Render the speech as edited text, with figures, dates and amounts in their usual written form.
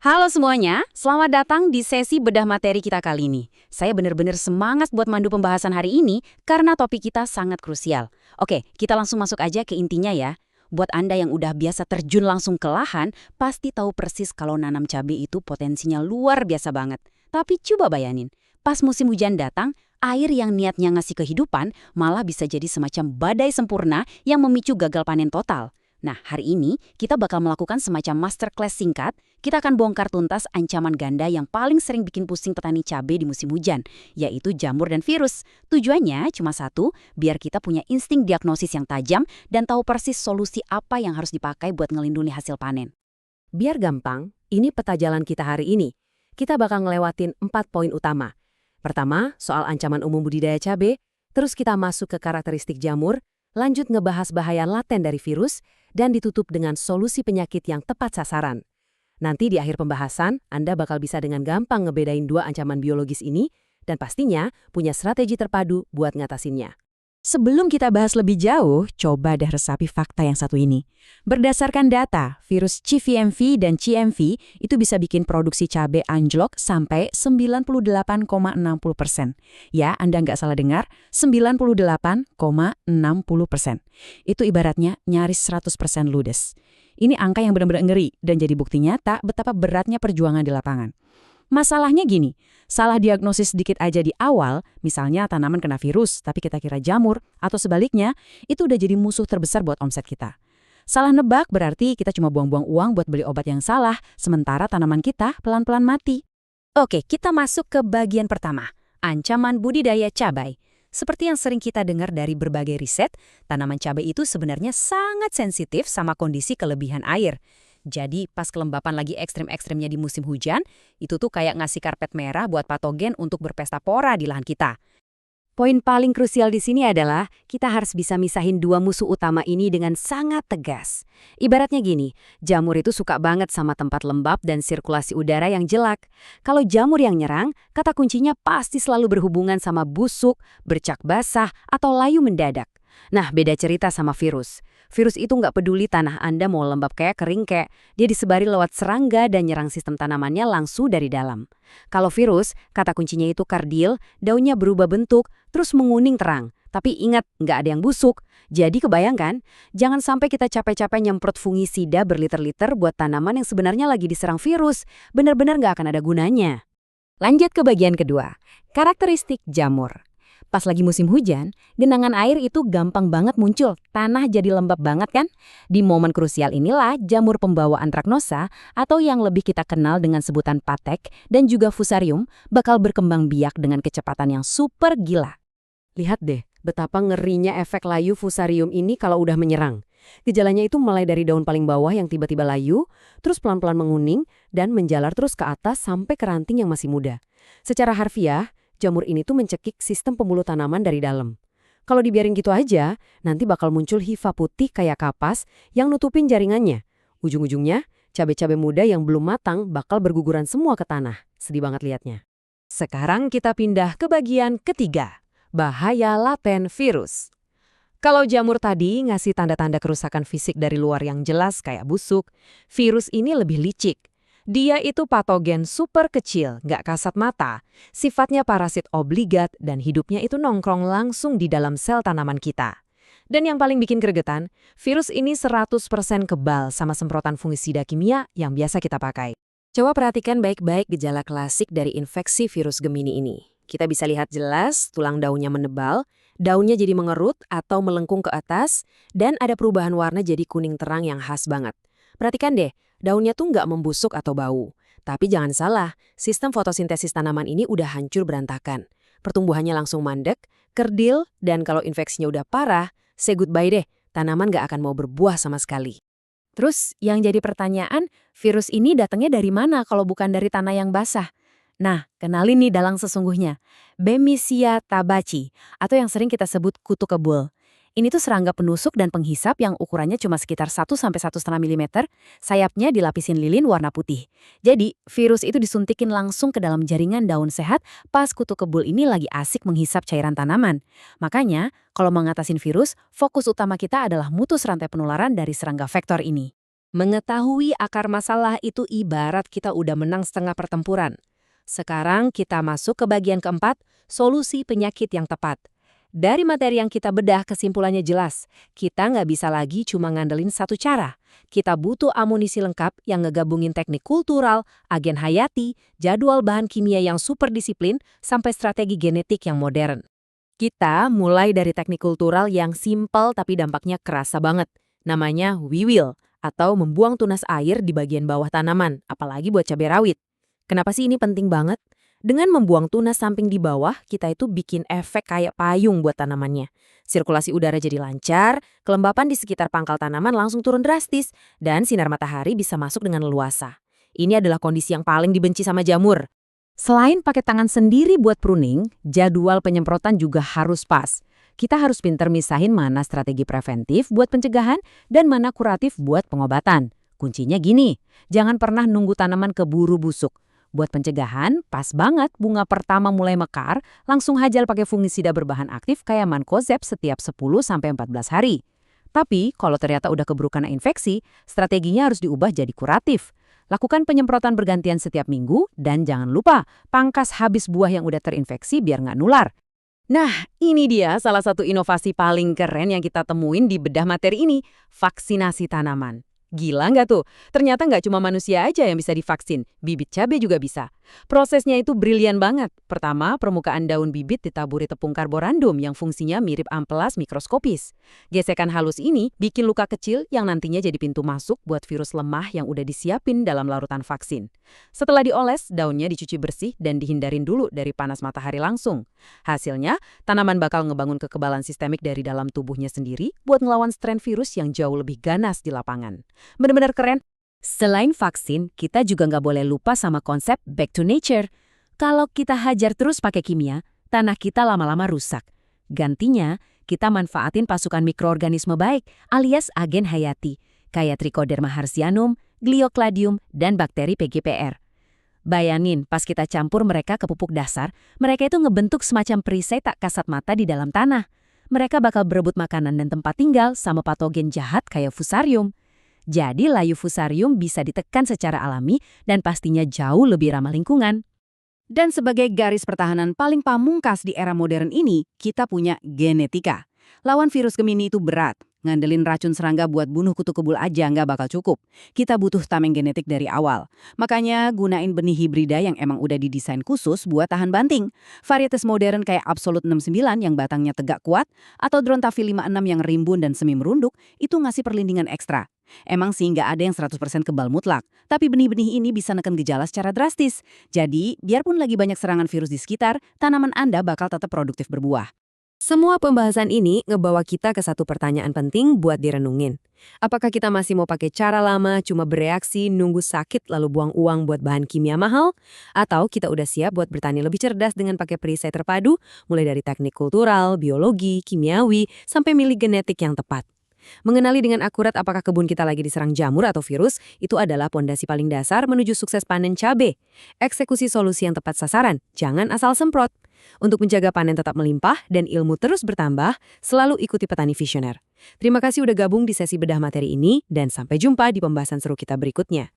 Halo semuanya, selamat datang di sesi bedah materi kita kali ini. Saya benar-benar semangat buat mandu pembahasan hari ini karena topik kita sangat krusial. Oke, kita langsung masuk aja ke intinya ya. Buat Anda yang udah biasa terjun langsung ke lahan, pasti tahu persis kalau nanam cabai itu potensinya luar biasa banget. Tapi coba bayanin, pas musim hujan datang, air yang niatnya ngasih kehidupan malah bisa jadi semacam badai sempurna yang memicu gagal panen total. Nah, hari ini kita bakal melakukan semacam masterclass singkat. Kita akan bongkar tuntas ancaman ganda yang paling sering bikin pusing petani cabai di musim hujan, yaitu jamur dan virus. Tujuannya cuma satu, biar kita punya insting diagnosis yang tajam dan tahu persis solusi apa yang harus dipakai buat ngelindungi hasil panen. Biar gampang, ini peta jalan kita hari ini. Kita bakal ngelewatin 4 poin utama. Pertama, soal ancaman umum budidaya cabai, terus kita masuk ke karakteristik jamur, lanjut ngebahas bahaya laten dari virus, dan ditutup dengan solusi penyakit yang tepat sasaran. Nanti di akhir pembahasan, Anda bakal bisa dengan gampang ngebedain dua ancaman biologis ini, dan pastinya punya strategi terpadu buat ngatasinnya. Sebelum kita bahas lebih jauh, coba deh resapi fakta yang satu ini. Berdasarkan data, virus CVMV dan CMV itu bisa bikin produksi cabai anjlok sampai 98,60%. Ya, Anda nggak salah dengar, 98,60%. Itu ibaratnya nyaris 100% ludes. Ini angka yang benar-benar ngeri dan jadi bukti nyata betapa beratnya perjuangan di lapangan. Masalahnya gini, salah diagnosis sedikit aja di awal, misalnya tanaman kena virus tapi kita kira jamur, atau sebaliknya, itu udah jadi musuh terbesar buat omset kita. Salah nebak berarti kita cuma buang-buang uang buat beli obat yang salah, sementara tanaman kita pelan-pelan mati. Oke, kita masuk ke bagian pertama, ancaman budidaya cabai. Seperti yang sering kita dengar dari berbagai riset, tanaman cabai itu sebenarnya sangat sensitif sama kondisi kelebihan air. Jadi pas kelembapan lagi ekstrem-ekstremnya di musim hujan, itu tuh kayak ngasih karpet merah buat patogen untuk berpesta pora di lahan kita. Poin paling krusial di sini adalah kita harus bisa misahin dua musuh utama ini dengan sangat tegas. Ibaratnya gini, jamur itu suka banget sama tempat lembab dan sirkulasi udara yang jelek. Kalau jamur yang nyerang, kata kuncinya pasti selalu berhubungan sama busuk, bercak basah, atau layu mendadak. Nah, beda cerita sama virus. Virus itu nggak peduli tanah Anda mau lembab kayak kering kayak, dia disebari lewat serangga dan nyerang sistem tanamannya langsung dari dalam. Kalau virus, kata kuncinya itu kardil, daunnya berubah bentuk, terus menguning terang. Tapi ingat, nggak ada yang busuk. Jadi kebayangkan, jangan sampai kita capek-capek nyemprot fungisida berliter-liter buat tanaman yang sebenarnya lagi diserang virus. Benar-benar nggak akan ada gunanya. Lanjut ke bagian kedua, karakteristik jamur. Pas lagi musim hujan, genangan air itu gampang banget muncul, tanah jadi lembab banget kan? Di momen krusial inilah jamur pembawa antraknosa atau yang lebih kita kenal dengan sebutan patek dan juga fusarium bakal berkembang biak dengan kecepatan yang super gila. Lihat deh, betapa ngerinya efek layu fusarium ini kalau udah menyerang. Gejalanya itu mulai dari daun paling bawah yang tiba-tiba layu, terus pelan-pelan menguning, dan menjalar terus ke atas sampai ke ranting yang masih muda. Secara harfiah, jamur ini tuh mencekik sistem pembuluh tanaman dari dalam. Kalau dibiarin gitu aja, nanti bakal muncul hifa putih kayak kapas yang nutupin jaringannya. Ujung-ujungnya, cabai-cabai muda yang belum matang bakal berguguran semua ke tanah. Sedih banget liatnya. Sekarang kita pindah ke bagian ketiga, bahaya laten virus. Kalau jamur tadi ngasih tanda-tanda kerusakan fisik dari luar yang jelas kayak busuk, virus ini lebih licik. Dia itu patogen super kecil, nggak kasat mata. Sifatnya parasit obligat dan hidupnya itu nongkrong langsung di dalam sel tanaman kita. Dan yang paling bikin gregetan, virus ini 100% kebal sama semprotan fungisida kimia yang biasa kita pakai. Coba perhatikan baik-baik gejala klasik dari infeksi virus Gemini ini. Kita bisa lihat jelas tulang daunnya menebal, daunnya jadi mengerut atau melengkung ke atas, dan ada perubahan warna jadi kuning terang yang khas banget. Perhatikan deh, daunnya tuh nggak membusuk atau bau. Tapi jangan salah, sistem fotosintesis tanaman ini udah hancur berantakan. Pertumbuhannya langsung mandek, kerdil, dan kalau infeksinya udah parah, say goodbye deh, tanaman nggak akan mau berbuah sama sekali. Terus yang jadi pertanyaan, virus ini datangnya dari mana kalau bukan dari tanah yang basah? Nah, kenalin nih dalang sesungguhnya, Bemisia tabaci, atau yang sering kita sebut kutu kebul. Ini tuh serangga penusuk dan penghisap yang ukurannya cuma sekitar 1–1,5 mm, sayapnya dilapisin lilin warna putih. Jadi, virus itu disuntikin langsung ke dalam jaringan daun sehat pas kutu kebul ini lagi asik menghisap cairan tanaman. Makanya, kalau mengatasin virus, fokus utama kita adalah mutus rantai penularan dari serangga vektor ini. Mengetahui akar masalah itu ibarat kita udah menang setengah pertempuran. Sekarang kita masuk ke bagian keempat, solusi penyakit yang tepat. Dari materi yang kita bedah, kesimpulannya jelas. Kita nggak bisa lagi cuma ngandelin satu cara. Kita butuh amunisi lengkap yang ngegabungin teknik kultural, agen hayati, jadwal bahan kimia yang super disiplin, sampai strategi genetik yang modern. Kita mulai dari teknik kultural yang simpel tapi dampaknya kerasa banget. Namanya wiwil, atau membuang tunas air di bagian bawah tanaman, apalagi buat cabai rawit. Kenapa sih ini penting banget? Dengan membuang tunas samping di bawah, kita itu bikin efek kayak payung buat tanamannya. Sirkulasi udara jadi lancar, kelembapan di sekitar pangkal tanaman langsung turun drastis, dan sinar matahari bisa masuk dengan leluasa. Ini adalah kondisi yang paling dibenci sama jamur. Selain pakai tangan sendiri buat pruning, jadwal penyemprotan juga harus pas. Kita harus pinter misahin mana strategi preventif buat pencegahan dan mana kuratif buat pengobatan. Kuncinya gini, jangan pernah nunggu tanaman keburu busuk. Buat pencegahan, pas banget bunga pertama mulai mekar, langsung hajal pakai fungisida berbahan aktif kayak Mancozeb setiap 10-14 hari. Tapi, kalau ternyata udah keburu kena infeksi, strateginya harus diubah jadi kuratif. Lakukan penyemprotan bergantian setiap minggu, dan jangan lupa, pangkas habis buah yang udah terinfeksi biar nggak nular. Nah, ini dia salah satu inovasi paling keren yang kita temuin di bedah materi ini, vaksinasi tanaman. Gila nggak tuh? Ternyata nggak cuma manusia aja yang bisa divaksin, bibit cabai juga bisa. Prosesnya itu brilian banget. Pertama, permukaan daun bibit ditaburi tepung karborandum yang fungsinya mirip amplas mikroskopis. Gesekan halus ini bikin luka kecil yang nantinya jadi pintu masuk buat virus lemah yang udah disiapin dalam larutan vaksin. Setelah dioles, daunnya dicuci bersih dan dihindarin dulu dari panas matahari langsung. Hasilnya, tanaman bakal ngebangun kekebalan sistemik dari dalam tubuhnya sendiri buat ngelawan strain virus yang jauh lebih ganas di lapangan. Benar-benar keren. Selain vaksin, kita juga nggak boleh lupa sama konsep back to nature. Kalau kita hajar terus pakai kimia, tanah kita lama-lama rusak. Gantinya, kita manfaatin pasukan mikroorganisme baik alias agen hayati, kayak Trichoderma harzianum, Gliocladium, dan bakteri PGPR. Bayangin, pas kita campur mereka ke pupuk dasar, mereka itu ngebentuk semacam perisai tak kasat mata di dalam tanah. Mereka bakal berebut makanan dan tempat tinggal sama patogen jahat kayak Fusarium. Jadi layu Fusarium bisa ditekan secara alami dan pastinya jauh lebih ramah lingkungan. Dan sebagai garis pertahanan paling pamungkas di era modern ini, kita punya genetika. Lawan virus Gemini itu berat. Ngandelin racun serangga buat bunuh kutu kebul aja nggak bakal cukup. Kita butuh tameng genetik dari awal. Makanya gunain benih hibrida yang emang udah didesain khusus buat tahan banting. Varietes modern kayak Absolute 69 yang batangnya tegak kuat, atau Drontaphil 56 yang rimbun dan semi merunduk, itu ngasih perlindungan ekstra. Emang sih nggak ada yang 100% kebal mutlak, tapi benih-benih ini bisa neken gejala secara drastis. Jadi, biarpun lagi banyak serangan virus di sekitar, tanaman Anda bakal tetap produktif berbuah. Semua pembahasan ini ngebawa kita ke satu pertanyaan penting buat direnungin. Apakah kita masih mau pakai cara lama, cuma bereaksi, nunggu sakit lalu buang uang buat bahan kimia mahal? Atau kita udah siap buat bertani lebih cerdas dengan pakai perisai terpadu, mulai dari teknik kultural, biologi, kimiawi, sampai milih genetik yang tepat? Mengenali dengan akurat apakah kebun kita lagi diserang jamur atau virus, itu adalah pondasi paling dasar menuju sukses panen cabai. Eksekusi solusi yang tepat sasaran, jangan asal semprot. Untuk menjaga panen tetap melimpah dan ilmu terus bertambah, selalu ikuti petani visioner. Terima kasih udah gabung di sesi bedah materi ini, dan sampai jumpa di pembahasan seru kita berikutnya.